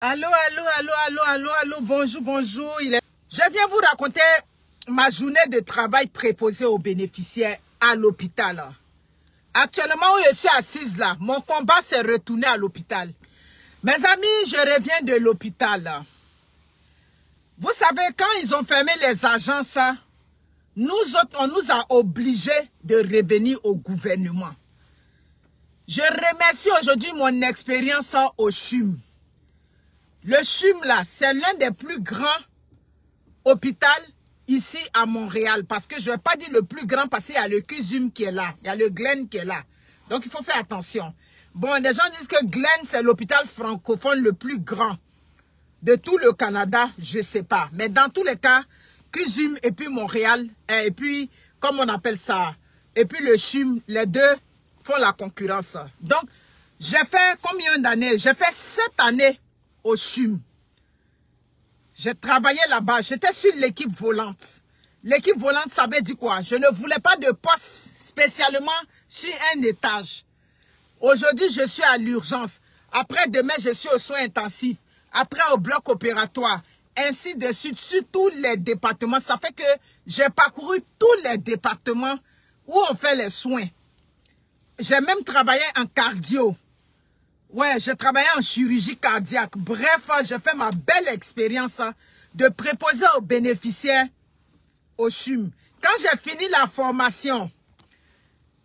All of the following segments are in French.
Allô, allô, allô, allô, allô, allô, bonjour, bonjour. Je viens vous raconter ma journée de travail préposée aux bénéficiaires à l'hôpital. Actuellement, où je suis assise là, mon combat s'est retourné à l'hôpital. Mes amis, je reviens de l'hôpital. Vous savez, quand ils ont fermé les agences, nous autres, on nous a obligés de revenir au gouvernement. Je remercie aujourd'hui mon expérience au CHUM. Le CHUM là, c'est l'un des plus grands hôpitaux ici à Montréal. Parce que je ne vais pas dire le plus grand parce qu'il y a le CUSUM qui est là. Il y a le Glen qui est là. Donc il faut faire attention. Bon, les gens disent que Glen c'est l'hôpital francophone le plus grand de tout le Canada. Je ne sais pas. Mais dans tous les cas, CUSUM et puis Montréal, et puis, comme on appelle ça, et puis le CHUM, les deux font la concurrence. Donc, j'ai fait combien d'années? J'ai fait 7 années au CHUM. J'ai travaillé là-bas. J'étais sur l'équipe volante. L'équipe volante, ça veut dire quoi? Je ne voulais pas de poste spécialement sur un étage. Aujourd'hui, je suis à l'urgence. Après, demain, je suis aux soins intensifs. Après, au bloc opératoire. Ainsi de suite, sur tous les départements. Ça fait que j'ai parcouru tous les départements où on fait les soins. J'ai même travaillé en cardio. Ouais, j'ai travaillé en chirurgie cardiaque. Bref, j'ai fait ma belle expérience de préposer aux bénéficiaires au CHUM. Quand j'ai fini la formation,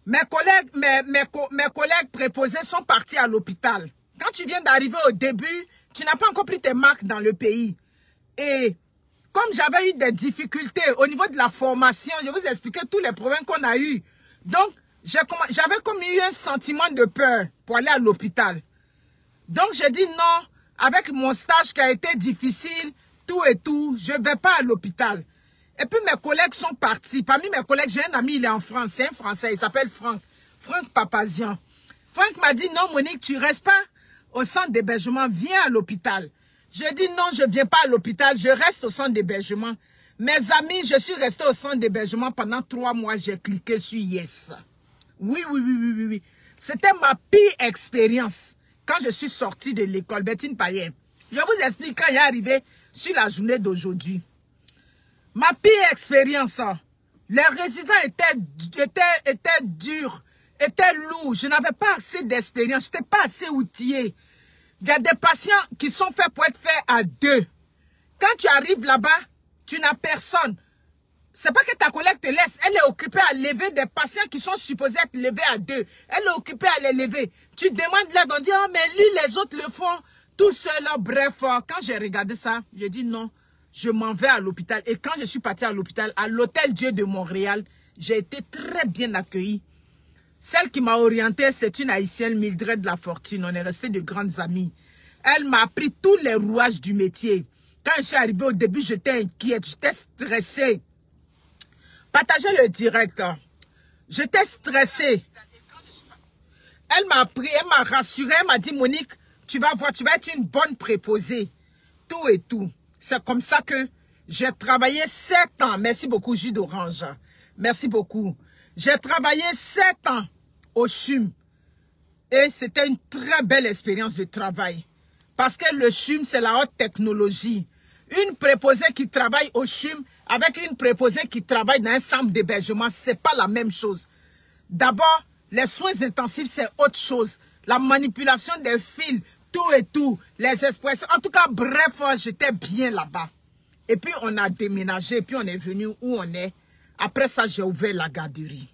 mes collègues préposés sont partis à l'hôpital. Quand tu viens d'arriver au début, tu n'as pas encore pris tes marques dans le pays. Et comme j'avais eu des difficultés au niveau de la formation, je vous expliquais tous les problèmes qu'on a eus. Donc, j'avais comme eu un sentiment de peur pour aller à l'hôpital. Donc, j'ai dit non, avec mon stage qui a été difficile, tout et tout, je ne vais pas à l'hôpital. Et puis, mes collègues sont partis. Parmi mes collègues, j'ai un ami, il est en France, c'est un Français, il s'appelle Franck. Franck Papazian. Franck m'a dit, non, Monique, tu ne restes pas au centre d'hébergement, viens à l'hôpital. Je dis non, je ne viens pas à l'hôpital, je reste au centre d'hébergement. Mes amis, je suis restée au centre d'hébergement pendant 3 mois, j'ai cliqué sur yes. Oui. C'était ma pire expérience. Quand je suis sortie de l'école, Bettine Payen, je vous explique quand il est arrivé sur la journée d'aujourd'hui. Ma pire expérience, les résidents étaient durs, étaient lourds. Je n'avais pas assez d'expérience, je n'étais pas assez outillée. Il y a des patients qui sont faits pour être faits à 2. Quand tu arrives là-bas, tu n'as personne. C'est pas que ta collègue te laisse. Elle est occupée à lever des patients qui sont supposés être levés à 2. Elle est occupée à les lever. Tu demandes l'aide, on dit, oh, mais lui, les autres le font tout seul. Bref, quand j'ai regardé ça, j'ai dit non, je m'en vais à l'hôpital. Et quand je suis partie à l'hôpital, à l'Hôtel Dieu de Montréal, j'ai été très bien accueillie. Celle qui m'a orientée, c'est une haïtienne, Mildred Lafortune. On est restés de grandes amies. Elle m'a appris tous les rouages du métier. Quand je suis arrivée au début, j'étais inquiète, j'étais stressée. Partagez le direct. J'étais stressée. Elle m'a appris, elle m'a rassurée, elle m'a dit, Monique, tu vas voir, tu vas être une bonne préposée. Tout et tout. C'est comme ça que j'ai travaillé 7 ans. Merci beaucoup, jus d'orange. Merci beaucoup. J'ai travaillé 7 ans au CHUM. Et c'était une très belle expérience de travail. Parce que le CHUM, c'est la haute technologie. Une préposée qui travaille au CHUM avec une préposée qui travaille dans un centre d'hébergement, ce n'est pas la même chose. D'abord, les soins intensifs, c'est autre chose. La manipulation des fils, tout et tout, les expressions. En tout cas, bref, j'étais bien là-bas. Et puis, on a déménagé, et puis on est venu où on est. Après ça, j'ai ouvert la garderie.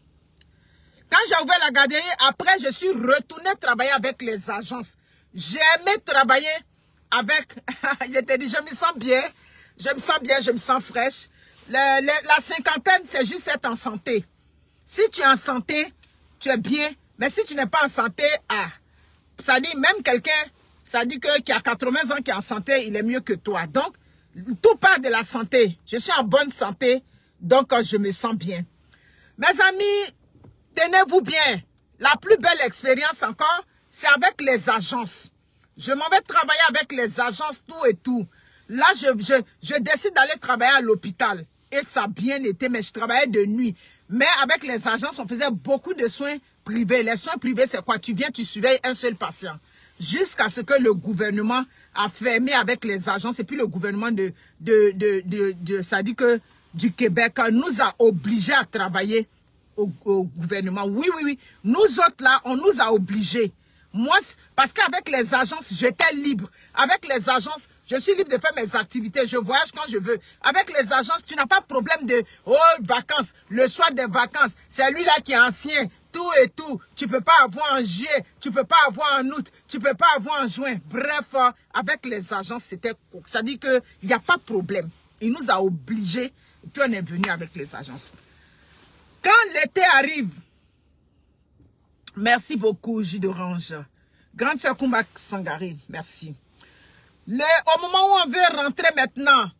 Quand j'ai ouvert la garderie, après, je suis retournée travailler avec les agences. J'ai aimé travailler avec, je te dis, je me sens bien, je me sens fraîche. La cinquantaine, c'est juste être en santé. Si tu es en santé, tu es bien. Mais si tu n'es pas en santé, ça dit même quelqu'un, ça dit que qui a 80 ans qui est en santé, il est mieux que toi. Donc, tout part de la santé. Je suis en bonne santé, donc je me sens bien. Mes amis, tenez-vous bien. La plus belle expérience encore, c'est avec les agences. Je m'en vais travailler avec les agences, tout et tout. Là, je décide d'aller travailler à l'hôpital. Et ça a bien été, mais je travaillais de nuit. Mais avec les agences, on faisait beaucoup de soins privés. Les soins privés, c'est quoi? Tu viens, tu surveilles un seul patient. Jusqu'à ce que le gouvernement a fermé avec les agences et puis le gouvernement ça dit que du Québec nous a obligés à travailler au gouvernement. Oui, oui, oui. Nous autres là, on nous a obligés. Moi, parce qu'avec les agences, j'étais libre. Avec les agences, je suis libre de faire mes activités. Je voyage quand je veux. Avec les agences, tu n'as pas de problème de vacances. Le soir des vacances, c'est lui-là qui est ancien. Tout et tout. Tu peux pas avoir en juillet. Tu peux pas avoir en août. Tu peux pas avoir en juin. Bref, avec les agences, c'était... Ça dit qu'il n'y a pas de problème. Il nous a obligés. Et puis on est venu avec les agences. Quand l'été arrive, merci beaucoup, jus d'orange. Grande sœur Kumba Sangare, merci. Au moment où on veut rentrer maintenant,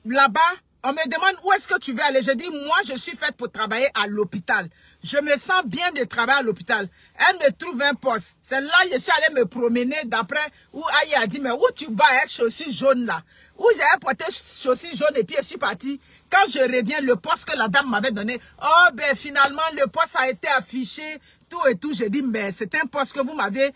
là-bas, on me demande où est-ce que tu veux aller. Je dis, moi, je suis faite pour travailler à l'hôpital. Je me sens bien de travailler à l'hôpital. Elle me trouve un poste. C'est là que je suis allée me promener d'après où Aïe a dit, mais où tu vas avec chaussures jaunes là? Où j'ai porté chaussures jaunes et puis je suis partie. Quand je reviens, le poste que la dame m'avait donné, oh ben finalement, le poste a été affiché, tout et tout. J'ai dit, mais c'est un poste que vous m'avez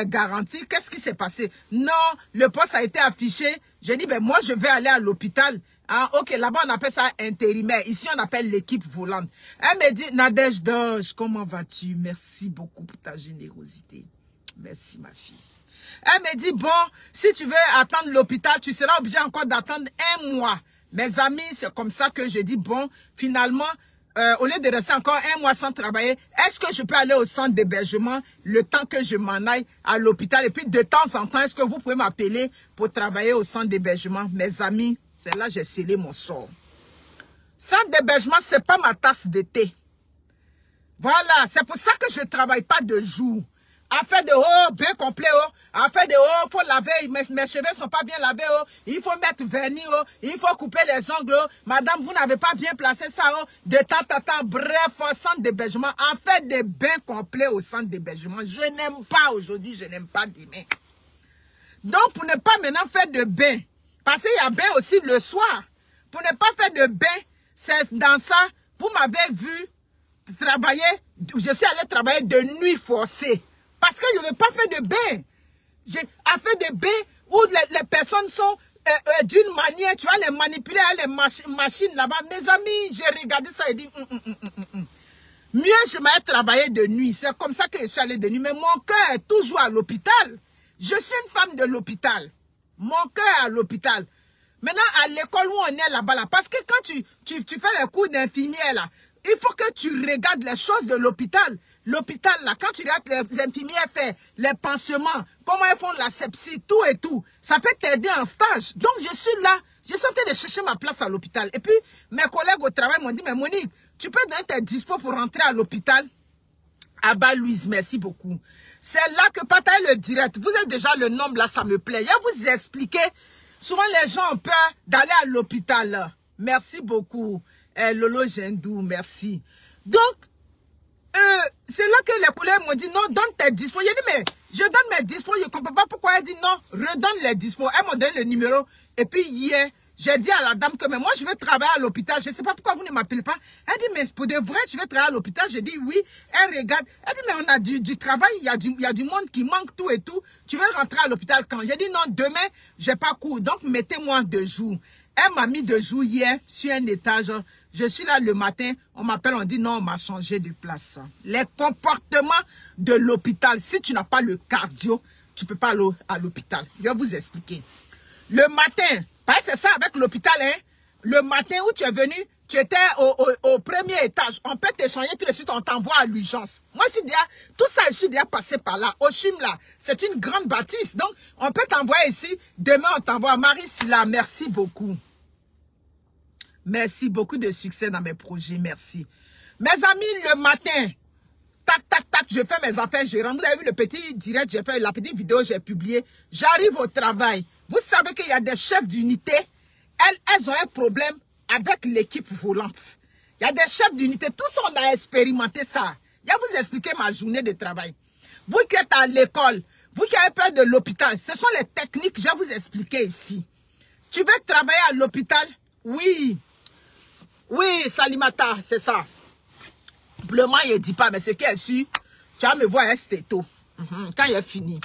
garanti. Qu'est-ce qui s'est passé? Non, le poste a été affiché. J'ai dit, ben moi, je vais aller à l'hôpital. Ah, ok, là-bas, on appelle ça intérimaire. Ici, on appelle l'équipe volante. Elle me dit, Nadège Doge, comment vas-tu? Merci beaucoup pour ta générosité. Merci, ma fille. Elle me dit, bon, si tu veux attendre l'hôpital, tu seras obligé encore d'attendre 1 mois. Mes amis, c'est comme ça que je dis, bon, finalement, au lieu de rester encore 1 mois sans travailler, est-ce que je peux aller au centre d'hébergement le temps que je m'en aille à l'hôpital? Et puis, de temps en temps, est-ce que vous pouvez m'appeler pour travailler au centre d'hébergement? Mes amis, c'est là que j'ai scellé mon sort. Centre d'hébergement, ce n'est pas ma tasse de thé. Voilà, c'est pour ça que je ne travaille pas de jour. Affaire de bien complet, affaire de faut laver, mes cheveux ne sont pas bien lavés, il faut mettre vernis, il faut couper les ongles, madame, vous n'avez pas bien placé ça, de temps, bref, centre d'hébergement, affaire de bain complet au centre d'hébergement. Je n'aime pas aujourd'hui, je n'aime pas demain. Donc, pour ne pas maintenant faire de bain, parce qu'il y a bain aussi le soir, pour ne pas faire de bain, c'est dans ça, vous m'avez vu travailler, je suis allé travailler de nuit forcée. Parce que je ne veux pas faire de bain. J'ai fait de bain où les personnes sont d'une manière, tu vas les manipuler à les machines là-bas. Mes amis, j'ai regardé ça et dit, mieux je m'ai travaillé de nuit. C'est comme ça que je suis allé de nuit. Mais mon cœur est toujours à l'hôpital. Je suis une femme de l'hôpital. Mon cœur est à l'hôpital. Maintenant, à l'école où on est là-bas, là, parce que quand tu fais les cours d'infirmière, là, il faut que tu regardes les choses de l'hôpital. L'hôpital, là, quand tu regardes les infirmières faire les pansements, comment elles font la sepsie, tout et tout, ça peut t'aider en stage. Donc, je suis là, je suis en train de chercher ma place à l'hôpital. Et puis, mes collègues au travail m'ont dit, mais Monique, tu peux donner tes dispos pour rentrer à l'hôpital? Ah bah, Louise, merci beaucoup. C'est là que partager le direct. Vous êtes déjà le nombre, là, ça me plaît. Je vais vous expliquer. Souvent, les gens ont peur d'aller à l'hôpital. Merci beaucoup. Lolo Gendou, merci. Donc, c'est là que les collègues m'ont dit, non, donne tes dispos. J'ai dit, mais je donne mes dispos, je ne comprends pas pourquoi. Elle dit, non, redonne les dispos. Elle m'a donné le numéro. Et puis, hier, j'ai dit à la dame que, mais moi, je vais travailler à l'hôpital. Je ne sais pas pourquoi vous ne m'appelez pas. Elle dit, mais pour de vrai, tu veux travailler à l'hôpital? J'ai dit, oui. Elle regarde. Elle dit, mais on a du travail, il y a du monde qui manque tout et tout. Tu veux rentrer à l'hôpital quand? J'ai dit, non, demain, je n'ai pas cours. Donc, mettez-moi 2 jours. Elle m'a mis 2 jours hier sur un étage. Je suis là le matin, on m'appelle, on dit non, on m'a changé de place. Les comportements de l'hôpital, si tu n'as pas le cardio, tu ne peux pas aller à l'hôpital. Je vais vous expliquer. Le matin, c'est ça avec l'hôpital, hein? Le matin où tu es venu, tu étais au premier étage. On peut t'échanger tout de suite, on t'envoie à l'urgence. Moi, tout ça, je suis déjà passé par là. Au CHUM, là, c'est une grande bâtisse. Donc, on peut t'envoyer ici. Demain, on t'envoie. Marie Silla, merci beaucoup. Merci, beaucoup de succès dans mes projets, merci. Mes amis, le matin, tac, tac, tac, je fais mes affaires, je rentre. Vous avez vu le petit direct, j'ai fait la petite vidéo, j'ai publié. J'arrive au travail. Vous savez qu'il y a des chefs d'unité, elles ont un problème avec l'équipe volante. Il y a des chefs d'unité, tous on a expérimenté ça. Je vais vous expliquer ma journée de travail. Vous qui êtes à l'école, vous qui avez peur de l'hôpital, ce sont les techniques que je vais vous expliquer ici. Tu veux travailler à l'hôpital? Oui. Oui, Salimata, c'est ça. Simplement, il ne dit pas, mais ce qui est sûr, tu vas me voir un stéto. Quand il est fini.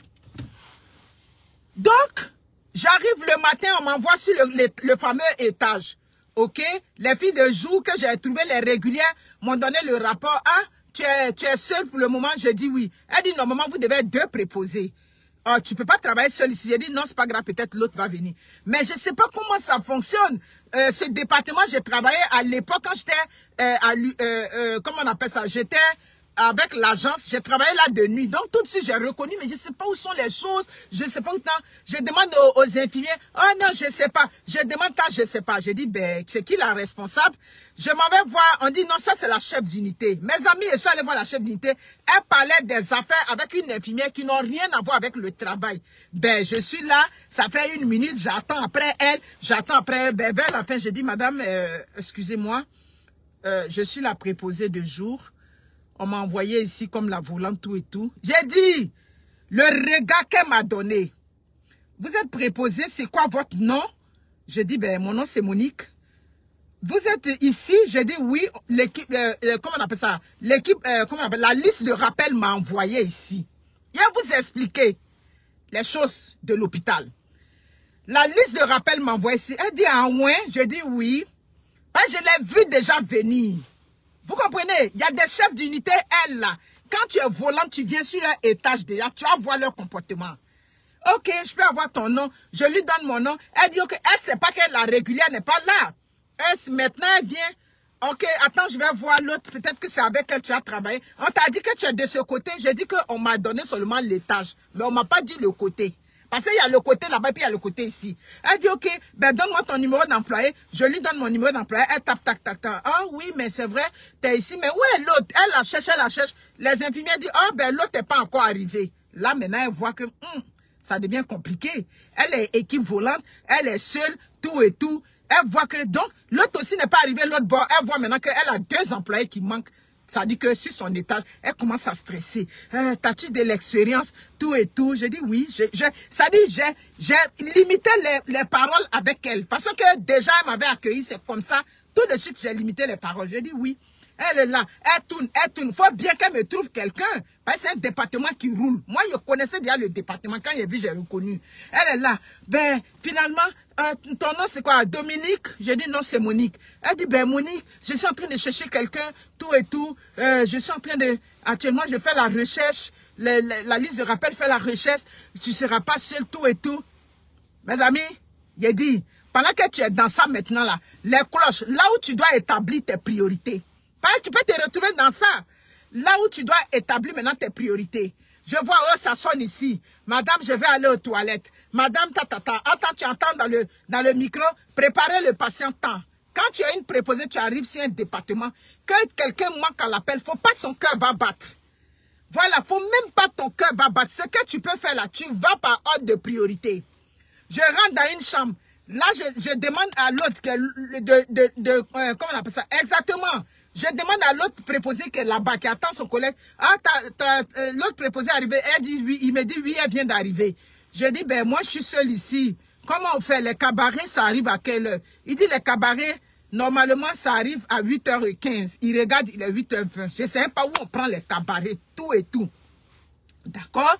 Donc, J'arrive le matin, on m'envoie sur le fameux étage. Ok? Les filles de jour que j'ai trouvées, les régulières, m'ont donné le rapport. Ah, tu es seule pour le moment? J'ai dit oui. Elle dit normalement, vous devez être 2 préposés. Oh, tu ne peux pas travailler seul ici. J'ai dit non, c'est pas grave, peut-être l'autre va venir. Mais je ne sais pas comment ça fonctionne. Ce département, j'ai travaillé à l'époque quand j'étais, comment on appelle ça? J'étais avec l'agence, j'ai travaillé là de nuit. Donc tout de suite, j'ai reconnu, mais je ne sais pas où sont les choses. Je ne sais pas où tant. Je demande aux infirmiers. Oh non, je ne sais pas. Je demande tant, je ne sais pas. J'ai dit, ben, c'est qui la responsable? Je m'en vais voir. On dit, non, ça c'est la chef d'unité. Mes amis, je suis allé voir la chef d'unité. Elle parlait des affaires avec une infirmière qui n'ont rien à voir avec le travail. Ben, je suis là. Ça fait 1 minute. J'attends après elle. J'attends après elle. Ben, vers la fin, j'ai dit, madame, excusez-moi. Je suis la préposée de jour. On m'a envoyé ici comme la volante, tout et tout. J'ai dit, le regard qu'elle m'a donné. Vous êtes préposé, c'est quoi votre nom? J'ai dit, ben, mon nom c'est Monique. Vous êtes ici? J'ai dit, oui, l'équipe, comment on appelle ça? L'équipe, comment on appelle? La liste de rappel m'a envoyé ici. Je vais vous expliquer les choses de l'hôpital. La liste de rappel m'a envoyé ici. Elle dit, ah ouais? J'ai dit, oui. Ben, je l'ai vu déjà venir. Vous comprenez? Il y a des chefs d'unité, elles, là. Quand tu es volant, tu viens sur leur étage déjà, tu vas voir leur comportement. Ok, je peux avoir ton nom. Je lui donne mon nom. Elle dit, ok, elle ne sait pas que la régulière n'est pas là. Maintenant, elle vient. Ok, attends, je vais voir l'autre. Peut-être que c'est avec elle que tu as travaillé. On t'a dit que tu es de ce côté. J'ai dit qu'on m'a donné seulement l'étage. Mais on ne m'a pas dit le côté. Parce qu'il y a le côté là-bas et puis il y a le côté ici. Elle dit, ok, ben donne-moi ton numéro d'employé. Je lui donne mon numéro d'employé. Elle tape, tac, tac, tac. Ah oui, mais c'est vrai, tu es ici. Mais où est l'autre? Elle la cherche, elle la cherche. Les infirmières disent, ah ben l'autre n'est pas encore arrivé. Là, maintenant, elle voit que ça devient compliqué. Elle est équipe volante, elle est seule, tout et tout. Elle voit que, donc, l'autre aussi n'est pas arrivé, l'autre bord. Elle voit maintenant qu'elle a 2 employés qui manquent. Ça dit que sur son étage, elle commence à stresser. T'as-tu de l'expérience, tout et tout? Je dis oui. Ça dit, j'ai limité les paroles avec elle. Parce que déjà, elle m'avait accueilli, c'est comme ça. Tout de suite, j'ai limité les paroles. Je dis oui. Elle est là, elle tourne, elle tourne. Il faut bien qu'elle me trouve quelqu'un. Parce que c'est un département qui roule. Moi, je connaissais déjà le département. Quand j'ai vu, j'ai reconnu. Elle est là. Ben, finalement, ton nom, c'est quoi? Dominique? J'ai dit non, c'est Monique. Elle dit, ben, Monique, je suis en train de chercher quelqu'un, tout et tout. Je suis en train de... Actuellement, je fais la recherche. La liste de rappel fait la recherche. Tu ne seras pas seul, tout et tout. Mes amis, j'ai dit, pendant que tu es dans ça maintenant, là, les cloches, là où tu dois établir tes priorités. Tu peux te retrouver dans ça. Là où tu dois établir maintenant tes priorités. Je vois, oh, ça sonne ici. Madame, je vais aller aux toilettes. Madame, Attends, tu entends dans le micro, préparer le patient tant. Quand tu as une préposée, tu arrives sur un département, que quelqu'un manque à l'appel, il ne faut pas que ton cœur va battre. Voilà, il ne faut même pas que ton cœur va battre. Ce que tu peux faire là, tu vas par ordre de priorité. Je rentre dans une chambre. Là, je demande à l'autre, comment on appelle ça? Exactement. Je demande à l'autre préposé qui est là-bas, qui attend son collègue. Ah, l'autre préposé est arrivé. Elle dit oui. Il me dit oui, elle vient d'arriver. Je dis, ben moi, je suis seule ici. Comment on fait? Les cabarets, ça arrive à quelle heure? Il dit, les cabarets, normalement, ça arrive à 8h15. Il regarde, il est 8h20. Je ne sais même pas où on prend les cabarets, tout et tout. D'accord?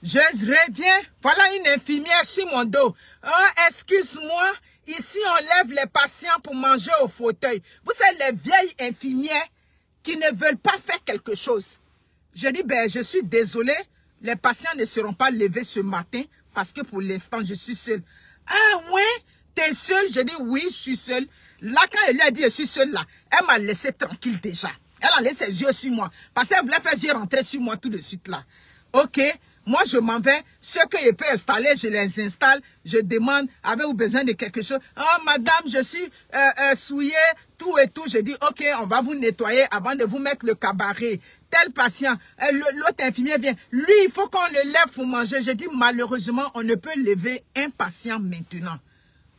Je reviens. Voilà une infirmière sur mon dos. Oh, excuse-moi. Ici, on lève les patients pour manger au fauteuil. Vous savez, les vieilles infirmières qui ne veulent pas faire quelque chose. Je dis, ben, je suis désolée. Les patients ne seront pas levés ce matin parce que pour l'instant, je suis seule. Ah, ouais? T'es seule? Je dis, oui, je suis seule. Là, quand elle lui a dit, je suis seule là, elle m'a laissé tranquille déjà. Elle a laissé ses yeux sur moi. Parce qu'elle voulait faire ses yeux rentrer sur moi tout de suite là. Ok? Moi, je m'en vais. Ceux que je peux installer, je les installe. Je demande, avez-vous besoin de quelque chose? Oh, madame, je suis souillée, tout et tout. Je dis, ok, on va vous nettoyer avant de vous mettre le cabaret. Tel patient, l'autre infirmier vient. Lui, il faut qu'on le lève pour manger. Je dis, malheureusement, on ne peut lever un patient maintenant.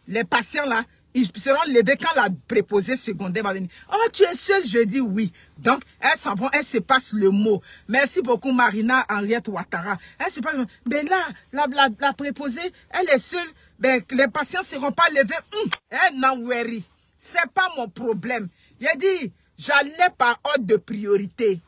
Les patients là, ils seront levés quand la préposée secondaire va venir. Oh, tu es seule? Je dis oui. Donc, elles s'en vont, elles se passent le mot. Merci beaucoup, Marina Henriette Ouattara. Elle se passe. Ben là, la préposée, elle est seule. Ben, les patients ne seront pas levés. Elle n'en worry. C'est pas mon problème. J'ai dit, j'allais par ordre de priorité.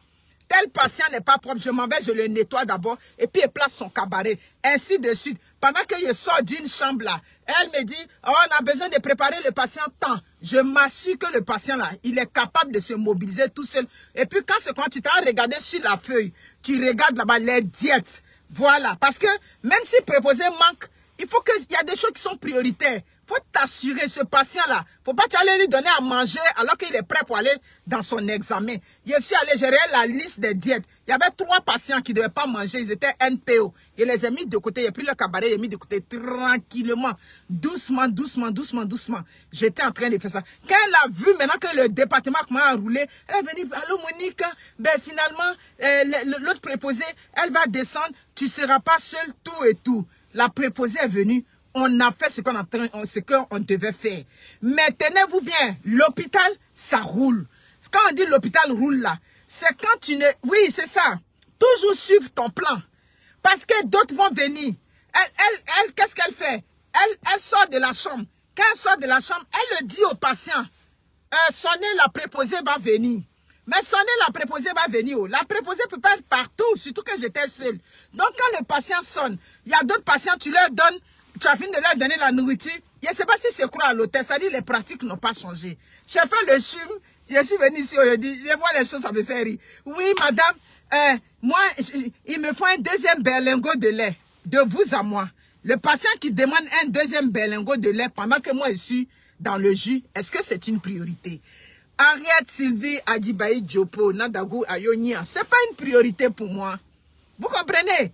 Tel patient n'est pas propre, je m'en vais, je le nettoie d'abord et puis il place son cabaret. Ainsi de suite. Pendant que je sors d'une chambre là, elle me dit, oh, on a besoin de préparer le patient tant. Je m'assure que le patient là, il est capable de se mobiliser tout seul. Et puis quand tu t'as regardé sur la feuille, tu regardes là-bas les diètes. Voilà. Parce que même si préposé manque, il faut qu'il y a des choses qui sont prioritaires. Il faut t'assurer, ce patient-là. Il ne faut pas aller lui donner à manger alors qu'il est prêt pour aller dans son examen. Je suis allé gérer la liste des diètes. Il y avait 3 patients qui ne devaient pas manger. Ils étaient NPO. Je les ai mis de côté. J'ai pris le cabaret, j'ai mis de côté tranquillement. Doucement, doucement, doucement, doucement. J'étais en train de faire ça. Quand elle a vu maintenant que le département commence à rouler, elle est venue, allô Monique, ben finalement, l'autre préposé, elle va descendre. Tu ne seras pas seule, tout et tout. La préposée est venue. On a fait ce qu'on devait faire. Mais tenez-vous bien, l'hôpital, ça roule. Quand on dit l'hôpital roule là, c'est quand tu ne... Oui, c'est ça. Toujours suivre ton plan. Parce que d'autres vont venir. Elle qu'est-ce qu'elle fait? Elle sort de la chambre. Quand elle sort de la chambre, elle le dit au patient. Sonnez, la préposée va venir. Mais sonner, la préposée va venir. La préposée peut pas être partout, surtout que j'étais seule. Donc quand le patient sonne, il y a d'autres patients, tu leur donnes... Tu as fini de leur donner la nourriture. Je ne sais pas si c'est quoi à l'hôtel. Ça dit les pratiques n'ont pas changé. J'ai fait le chum. Je suis venue ici aujourd'hui. Je vois les choses, ça me fait rire. Oui, madame, moi, il me faut un deuxième berlingot de lait. De vous à moi. Le patient qui demande un deuxième berlingot de lait pendant que moi je suis dans le jus, est-ce que c'est une priorité? Henriette Sylvie Adibaï Diopo, Nadagou Ayonia, ce n'est pas une priorité pour moi. Vous comprenez?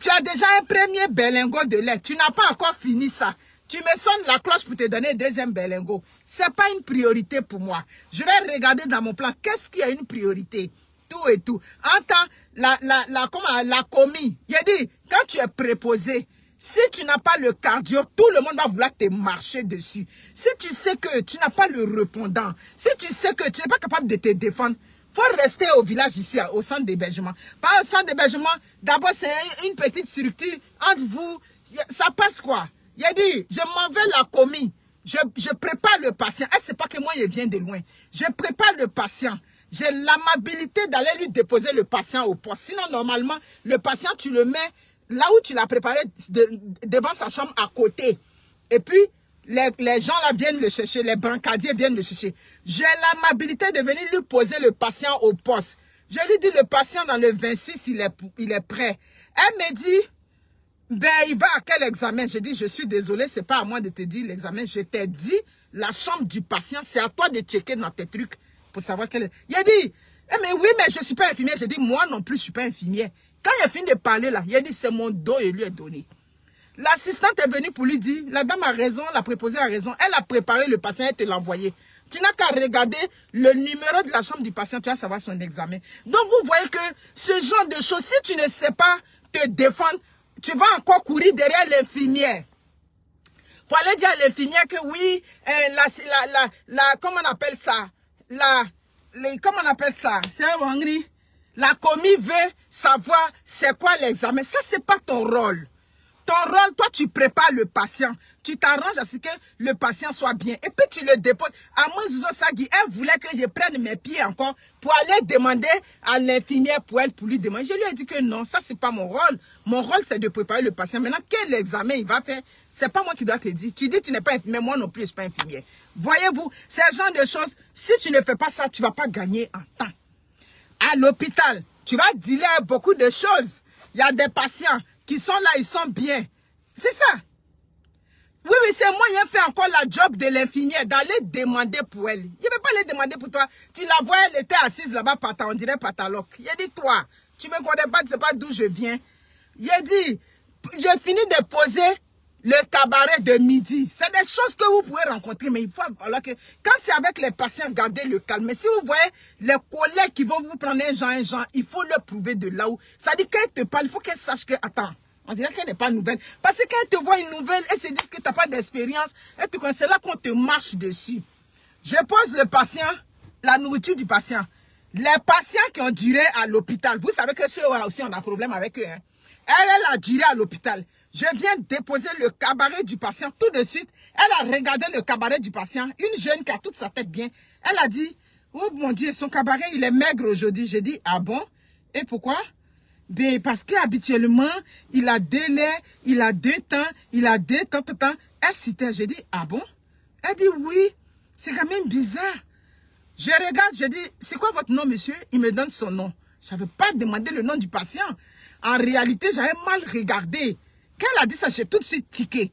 Tu as déjà un premier berlingot de lait. Tu n'as pas encore fini ça. Tu me sonnes la cloche pour te donner un deuxième berlingot. Ce n'est pas une priorité pour moi. Je vais regarder dans mon plan. Qu'est-ce qui a une priorité? Tout et tout. En temps, la commis. Il a dit, quand tu es préposé, si tu n'as pas le cardio, tout le monde va vouloir te marcher dessus. Si tu sais que tu n'as pas le répondant, si tu sais que tu n'es pas capable de te défendre, il faut rester au village ici, au centre d'hébergement. Pas au centre d'hébergement, d'abord c'est une petite structure. Entre vous, ça passe quoi? Il a dit, je m'en vais la commis. Je prépare le patient. Et c'est pas que moi je viens de loin. Je prépare le patient. J'ai l'amabilité d'aller lui déposer le patient au poste. Sinon, normalement, le patient, tu le mets là où tu l'as préparé devant sa chambre à côté. Et puis, les gens là viennent le chercher, les brancadiers viennent le chercher. J'ai l'amabilité de venir lui poser le patient au poste. Je lui dis, le patient dans le 26, il est prêt. Elle me dit, ben il va à quel examen? Je dis, je suis désolé, c'est pas à moi de te dire l'examen. Je t'ai dit, la chambre du patient, c'est à toi de checker dans tes trucs pour savoir quel est. Il a dit, eh, mais oui, mais je ne suis pas infirmière. Je dis, moi non plus, je ne suis pas infirmière. Quand il a fini de parler là, il a dit, c'est mon dos, et lui a donné. L'assistante est venue pour lui dire, la dame a raison, la préposée a raison. Elle a préparé le patient et te l'a envoyé. Tu n'as qu'à regarder le numéro de la chambre du patient, tu vas savoir son examen. Donc vous voyez que ce genre de choses, si tu ne sais pas te défendre, tu vas encore courir derrière l'infirmière. Pour aller dire à l'infirmière que oui, comment on appelle ça? Comment on appelle ça? C'est un hongrie. La commis veut savoir c'est quoi l'examen. Ça, c'est pas ton rôle. Ton rôle, toi, tu prépares le patient. Tu t'arranges à ce que le patient soit bien. Et puis, tu le déposes. À moi, Sagui, elle voulait que je prenne mes pieds encore pour aller demander à l'infirmière pour lui demander. Je lui ai dit que non, ça, c'est pas mon rôle. Mon rôle, c'est de préparer le patient. Maintenant, quel examen il va faire, c'est pas moi qui dois te dire. Tu dis que tu n'es pas infirmière, moi non plus, je ne suis pas infirmière. Voyez-vous, ce genre de choses, si tu ne fais pas ça, tu ne vas pas gagner en temps. À l'hôpital, tu vas dealer beaucoup de choses. Il y a des patients qui sont là, ils sont bien. C'est ça. Oui, c'est moi qui ai fait encore la job de l'infirmière, d'aller demander pour elle. Je ne vais pas aller demander pour toi. Tu la vois, elle était assise là-bas, on dirait pataloc. Il a dit, toi, tu ne me connais pas, tu ne sais pas d'où je viens. Il a dit, j'ai fini de poser le cabaret de midi. C'est des choses que vous pouvez rencontrer, mais il faut alors que quand c'est avec les patients, gardez le calme. Mais si vous voyez les collègues qui vont vous prendre un genre, il faut leur prouver de là où. Ça dit qu'elle te parle, il faut qu'elle sache que, attends, on dirait qu'elle n'est pas nouvelle. Parce que quand elle te voit une nouvelle, elle se dit que tu n'as pas d'expérience, c'est là qu'on te marche dessus. Je pose le patient, la nourriture du patient. Les patients qui ont duré à l'hôpital, vous savez que ceux-là aussi, on a un problème avec eux. Hein. Elle a duré à l'hôpital. Je viens déposer le cabaret du patient tout de suite. Elle a regardé le cabaret du patient. Une jeune qui a toute sa tête bien. Elle a dit, oh mon Dieu, son cabaret, il est maigre aujourd'hui. J'ai dit, ah bon? Et pourquoi? Ben, parce qu'habituellement, il a 2 laits, il a 2 temps, il a 2 temps. Elle citait, j'ai dit, ah bon? Elle dit, oui, c'est quand même bizarre. Je regarde, je dis, c'est quoi votre nom, monsieur? Il me donne son nom. Je n'avais pas demandé le nom du patient. En réalité, j'avais mal regardé. Quand elle a dit ça, j'ai tout de suite tiqué.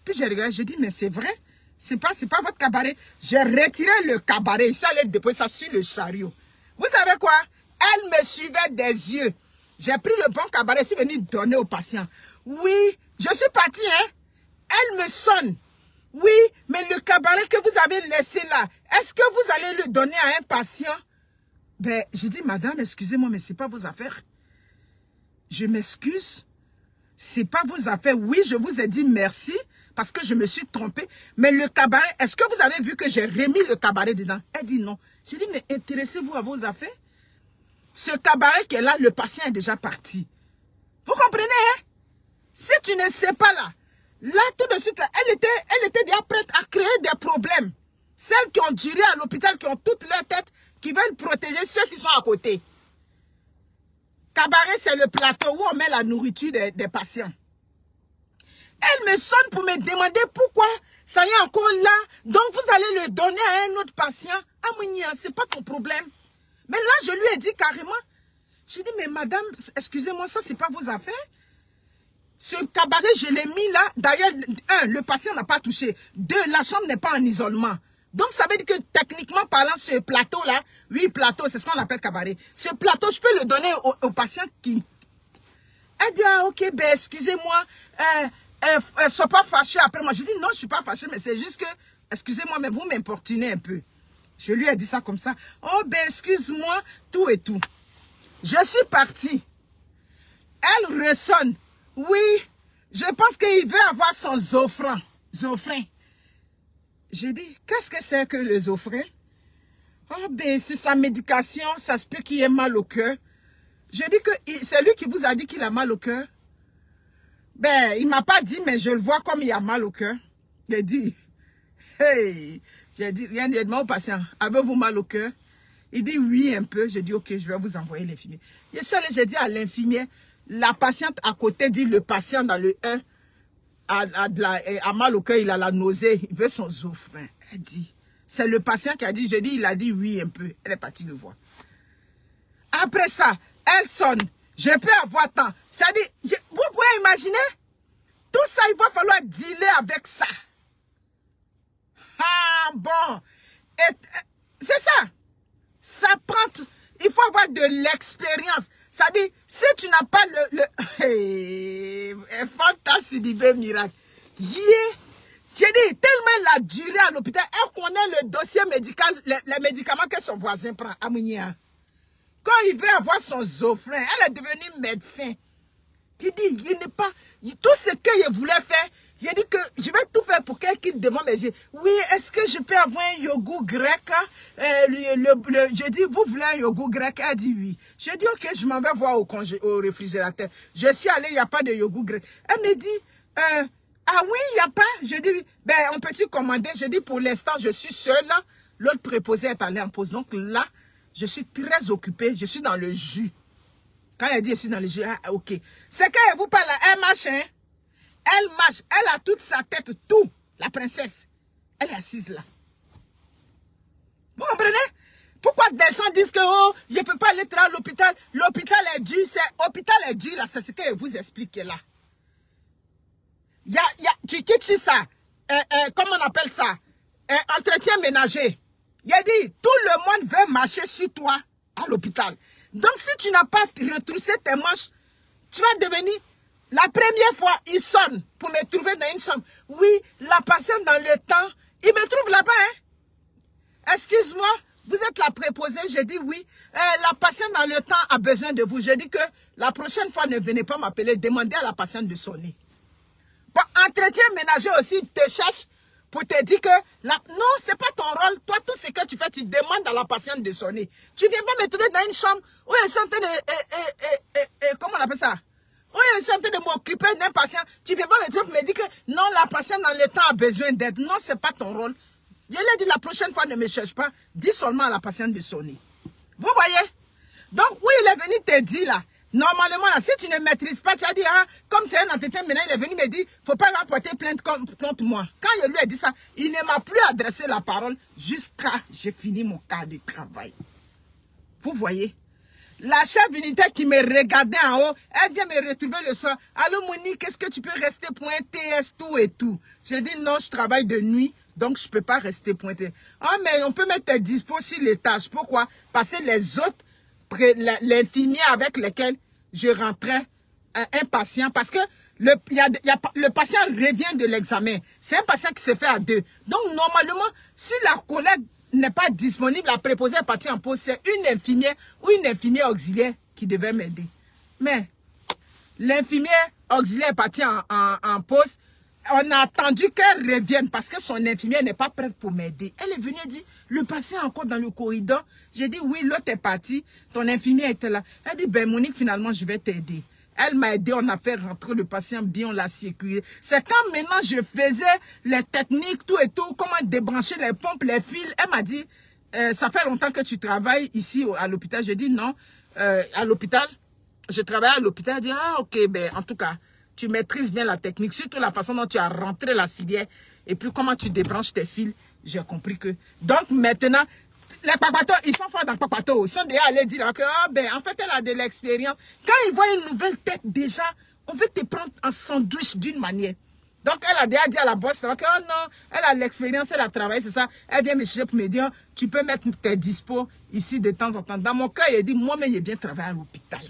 Puis j'ai regardé, je dis, mais c'est vrai? C'est pas votre cabaret. J'ai retiré le cabaret. Je suis allé déposer ça sur le chariot. Vous savez quoi? Elle me suivait des yeux. J'ai pris le bon cabaret, je suis venu donner au patient. Oui, je suis partie, hein. Elle me sonne. Oui, mais le cabaret que vous avez laissé là, est-ce que vous allez le donner à un patient? Ben, j'ai dit, madame, excusez-moi, mais c'est pas vos affaires. Je m'excuse. C'est pas vos affaires. Oui, je vous ai dit merci parce que je me suis trompée. Mais le cabaret, est-ce que vous avez vu que j'ai remis le cabaret dedans? Elle dit non. J'ai dit, mais intéressez-vous à vos affaires. Ce cabaret qui est là, le patient est déjà parti. Vous comprenez, hein? Si tu ne sais pas là, tout de suite, là, elle était déjà prête à créer des problèmes. Celles qui ont duré à l'hôpital, qui ont toute leur tête, qui veulent protéger ceux qui sont à côté. Cabaret, c'est le plateau où on met la nourriture des patients. Elle me sonne pour me demander pourquoi ça y est encore là. Donc, vous allez le donner à un autre patient. Ah, Mounia, c'est pas ton problème. Mais là, je lui ai dit carrément. J'ai dit, mais madame, excusez-moi, ça, c'est pas vos affaires. Ce cabaret, je l'ai mis là. D'ailleurs, 1, le patient n'a pas touché. 2, la chambre n'est pas en isolement. Donc, ça veut dire que techniquement parlant, ce plateau-là, oui, plateau, c'est ce qu'on appelle cabaret. Ce plateau, je peux le donner au patient qui... Elle dit, ah, ok, ben, excusez-moi, sois pas fâchée après moi. J'ai dit, non, je suis pas fâchée, mais c'est juste que, excusez-moi, mais vous m'importunez un peu. Je lui ai dit ça comme ça. Oh, ben, excuse-moi, tout et tout. Je suis partie. Elle ressonne. Oui, je pense qu'il veut avoir son zofran. J'ai dit, qu'est-ce que c'est que le zofran? Oh, ben, c'est sa médication, ça se peut qu'il ait mal au cœur. J'ai dit que c'est lui qui vous a dit qu'il a mal au cœur. Ben, il m'a pas dit, mais je le vois comme il a mal au cœur. J'ai dit, hey, j'ai dit, rien de au patient, avez-vous mal au cœur? Il dit oui un peu. J'ai dit ok, je vais vous envoyer l'infirmier. Je suis allée, j'ai dit à l'infirmier, la patiente à côté dit le patient dans le 1 a mal au cœur, il a la nausée, il veut son zofran. Elle dit, c'est le patient qui a dit, j'ai dit, il a dit oui un peu. Elle est partie le voir. Après ça, elle sonne. Je peux avoir temps. C'est-à-dire, vous pouvez imaginer, tout ça, il va falloir dealer avec ça. Ah bon. C'est ça. Ça prend, il faut avoir de l'expérience. C'est-à-dire, si tu n'as pas fantastique miracle. J'ai dit, tellement elle a duré à l'hôpital, elle connaît le dossier médical, les médicaments que son voisin prend à Mounia. Quand il veut avoir son zofran, elle est devenue médecin. J'ai dit, il n'est pas, tout ce qu'il voulait faire, j'ai dit que je vais tout faire pour qu'elle quitte devant mes yeux. Oui, est-ce que je peux avoir un yogourt grec? J'ai dit, vous voulez un yogourt grec? Elle dit oui. J'ai dit, ok, je m'en vais voir au réfrigérateur. Je suis allée, il n'y a pas de yogourt grec. Elle me dit, ah oui, il n'y a pas? Je dis, ben, on peut-tu commander? Je dis, pour l'instant, je suis seule. L'autre préposé est allé en pause. Donc là, je suis très occupée. Je suis dans le jus. Quand elle dit, je suis dans le jus, ah, ok. C'est quand elle vous parle, elle marche, hein? Elle marche, elle a toute sa tête, tout. La princesse, elle est assise là. Vous comprenez? Pourquoi des gens disent que oh, je ne peux pas aller à l'hôpital? L'hôpital est dur, l'hôpital est dur, la société vous explique là. Tu quittes sur ça. Comment on appelle ça? Entretien ménager. Il a dit, tout le monde veut marcher sur toi à l'hôpital. Donc si tu n'as pas retroussé tes manches, tu vas devenir... La première fois, il sonne pour me trouver dans une chambre. Oui, la patiente dans le temps, il me trouve là-bas, hein? Excuse-moi, vous êtes la préposée. J'ai dit oui. La patiente dans le temps a besoin de vous. J'ai dit que la prochaine fois, ne venez pas m'appeler. Demandez à la patiente de sonner. Bon, entretien ménager aussi, te cherche pour te dire que non, c'est pas ton rôle. Toi, tout ce que tu fais, tu demandes à la patiente de sonner. Tu viens pas me trouver dans une chambre où ils sont en train de... comment on appelle ça? Oui, je suis en train de m'occuper d'un patient. Tu ne viens pas me dire que non, la patiente dans le temps a besoin d'aide. Non, ce n'est pas ton rôle. Je lui ai dit la prochaine fois, ne me cherche pas. Dis seulement à la patiente de sonner. Vous voyez? Donc, oui, il est venu te dire là. Normalement, là, si tu ne maîtrises pas, tu as dit, ah, comme c'est un entretien, maintenant il est venu me dire, faut pas rapporter plainte contre moi. Quand je lui ai dit ça, il ne m'a plus adressé la parole jusqu'à j'ai fini mon cas de travail. Vous voyez? La chef unitaire qui me regardait en haut, elle vient me retrouver le soir. Allô Monique, est-ce que tu peux rester pointé, tout et tout? J'ai dit non, je travaille de nuit, donc je ne peux pas rester pointé. Ah, mais on peut mettre tes dispos sur les tâches. Pourquoi? Parce que les autres, l'infirmier avec lequel je rentrais, un patient, parce que le patient revient de l'examen. C'est un patient qui se fait à 2. Donc normalement, si la collègue n'est pas disponible, la préposée est partie en pause, c'est une infirmière ou une infirmière auxiliaire qui devait m'aider. Mais l'infirmière auxiliaire est partie en pause. On a attendu qu'elle revienne parce que son infirmière n'est pas prête pour m'aider. Elle est venue et dit, le patient est encore dans le corridor. J'ai dit, oui, l'autre est parti. Ton infirmière était là. Elle dit, ben Monique, finalement, je vais t'aider. Elle m'a aidé, on a fait rentrer le patient bien, on l'a sécurisé. C'est quand maintenant je faisais les techniques, tout et tout, comment débrancher les pompes, les fils. Elle m'a dit, ça fait longtemps que tu travailles ici à l'hôpital. J'ai dit non, à l'hôpital, je travaille à l'hôpital. Elle dit, ah ok, ben en tout cas, tu maîtrises bien la technique, surtout la façon dont tu as rentré la civière et puis comment tu débranches tes fils. J'ai compris que... Donc maintenant... Les papatos, ils sont forts dans le papato. Ils sont déjà allés dire que, ah ben, en fait, elle a de l'expérience. Quand ils voient une nouvelle tête, déjà, on veut te prendre en sandwich d'une manière. Donc, elle a déjà dit à la boss, que, oh non, elle a l'expérience, elle a travaillé, c'est ça. Elle vient me chercher pour me dire, tu peux mettre tes dispos ici de temps en temps. Dans mon cas, il a dit, moi-même, j'ai bien travaillé à l'hôpital.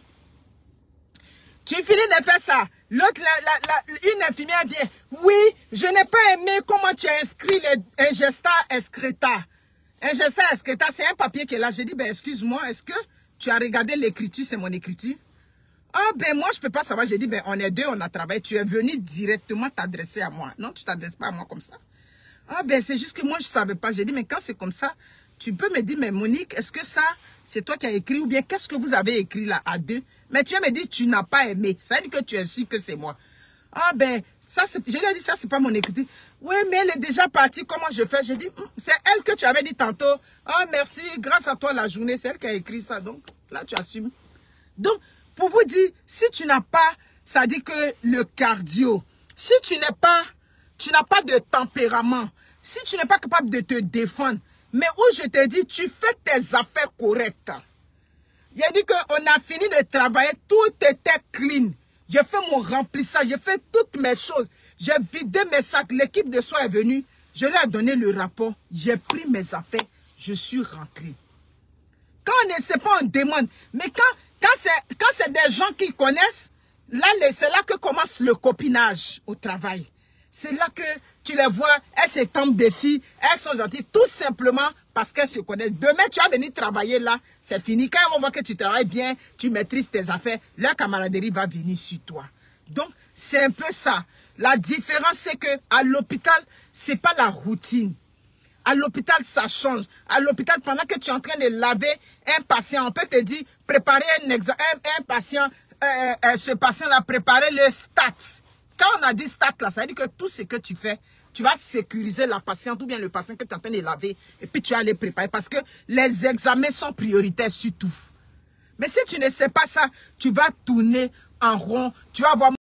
Tu finis de faire ça. L'autre, une infirmière vient, oui, je n'ai pas aimé comment tu as inscrit les ingesta excreta. Un geste excréta, c'est un papier qui est là. J'ai dit, ben excuse-moi, est-ce que tu as regardé l'écriture, c'est mon écriture? Ah ben moi, je ne peux pas savoir. J'ai dit, ben on est deux, on a travaillé. Tu es venu directement t'adresser à moi. Non, tu ne t'adresses pas à moi comme ça. Ah ben c'est juste que moi, je ne savais pas. J'ai dit, mais quand c'est comme ça, tu peux me dire, mais Monique, est-ce que ça, c'est toi qui as écrit ou bien qu'est-ce que vous avez écrit là à 2? Mais tu me dit, tu n'as pas aimé. Ça veut dire que tu es sûr que c'est moi. Ah ben, ça, je lui ai dit, ça, c'est pas mon écriture. Oui, mais elle est déjà partie, comment je fais? J'ai dit, c'est elle que tu avais dit tantôt. Ah, merci, grâce à toi, la journée, c'est elle qui a écrit ça. Donc, là, tu assumes. Donc, pour vous dire, si tu n'as pas, ça dit que le cardio, si tu n'as pas de tempérament, si tu n'es pas capable de te défendre, mais où je te dis, tu fais tes affaires correctes. Il a dit qu'on a fini de travailler, tout était clean. J'ai fait mon remplissage, j'ai fait toutes mes choses. J'ai vidé mes sacs, l'équipe de soins est venue. Je lui ai donné le rapport, j'ai pris mes affaires, je suis rentré. Quand on ne sait pas, on demande. Mais quand c'est des gens qui connaissent, là, c'est là que commence le copinage au travail. C'est là que tu les vois, elles se tombent dessus, elles sont gentilles, tout simplement parce qu'elles se connaissent. Demain, tu vas venir travailler là, c'est fini. Quand on voit que tu travailles bien, tu maîtrises tes affaires, la camaraderie va venir sur toi. Donc, c'est un peu ça. La différence, c'est qu'à l'hôpital, ce n'est pas la routine. À l'hôpital, ça change. À l'hôpital, pendant que tu es en train de laver un patient, on peut te dire, préparer un patient, ce patient-là, préparer le stat. Quand on a dit stat là, ça veut dire que tout ce que tu fais, tu vas sécuriser la patiente ou bien le patient que tu es en train de laver et puis tu vas les préparer parce que les examens sont prioritaires surtout. Mais si tu ne sais pas ça, tu vas tourner en rond, tu vas avoir